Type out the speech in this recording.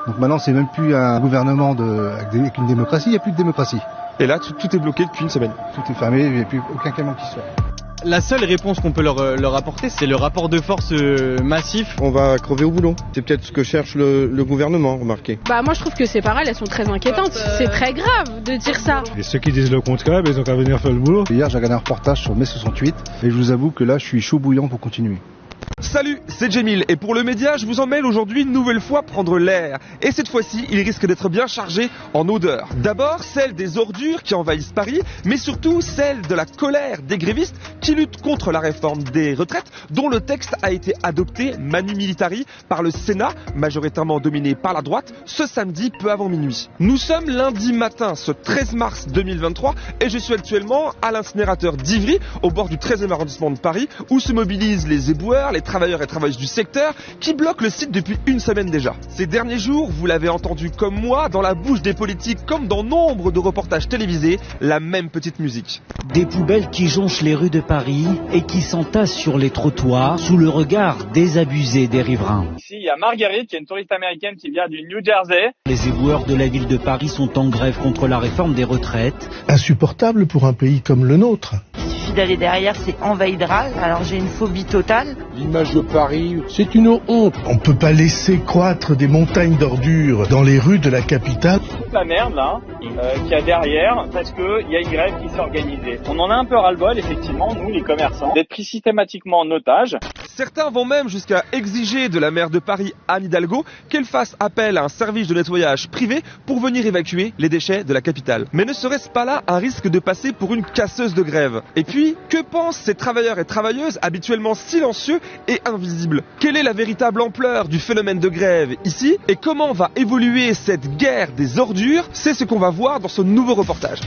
Donc maintenant, c'est même plus un gouvernement avec une démocratie, il n'y a plus de démocratie. Et là, tout est bloqué depuis une semaine. Tout est fermé, il n'y a plus aucun camion qui sort. La seule réponse qu'on peut leur apporter, c'est le rapport de force massif. On va crever au boulot. C'est peut-être ce que cherche le gouvernement, remarquez. Moi je trouve que ces paroles, elles sont très inquiétantes. C'est très grave de dire ça. Et ceux qui disent le contraire, ils ont qu'à venir faire le boulot. Hier, j'ai regardé un reportage sur mai 68 et je vous avoue que là, je suis chaud bouillant pour continuer. Salut, c'est Jemil et pour le média, je vous emmène aujourd'hui une nouvelle fois prendre l'air. Et cette fois-ci, il risque d'être bien chargé en odeur. D'abord, celle des ordures qui envahissent Paris, mais surtout celle de la colère des grévistes qui luttent contre la réforme des retraites, dont le texte a été adopté manu militari par le Sénat, majoritairement dominé par la droite, ce samedi peu avant minuit. Nous sommes lundi matin, ce 13 mars 2023, et je suis actuellement à l'incinérateur d'Ivry, au bord du 13e arrondissement de Paris, où se mobilisent les éboueurs, les travailleurs et travailleuses du secteur qui bloquent le site depuis une semaine déjà. Ces derniers jours, vous l'avez entendu comme moi, dans la bouche des politiques comme dans nombre de reportages télévisés, la même petite musique. Des poubelles qui jonchent les rues de Paris et qui s'entassent sur les trottoirs sous le regard désabusé des riverains. Ici, il y a Marguerite, qui est une touriste américaine qui vient du New Jersey. Les éboueurs de la ville de Paris sont en grève contre la réforme des retraites. Insupportable pour un pays comme le nôtre. Il suffit d'aller derrière, c'est envahidral. Alors j'ai une phobie totale. L'image de Paris, c'est une honte. On ne peut pas laisser croître des montagnes d'ordures dans les rues de la capitale. Toute la merde là, qu'il y a derrière, parce qu'il y a une grève qui s'est organisée. On en a un peu ras-le-bol, effectivement, nous les commerçants, d'être pris systématiquement en otage. Certains vont même jusqu'à exiger de la maire de Paris, Anne Hidalgo, qu'elle fasse appel à un service de nettoyage privé pour venir évacuer les déchets de la capitale. Mais ne serait-ce pas là un risque de passer pour une casseuse de grève? Et puis, que pensent ces travailleurs et travailleuses habituellement silencieux et invisibles? Quelle est la véritable ampleur du phénomène de grève ici? Et comment va évoluer cette guerre des ordures? C'est ce qu'on va voir dans ce nouveau reportage.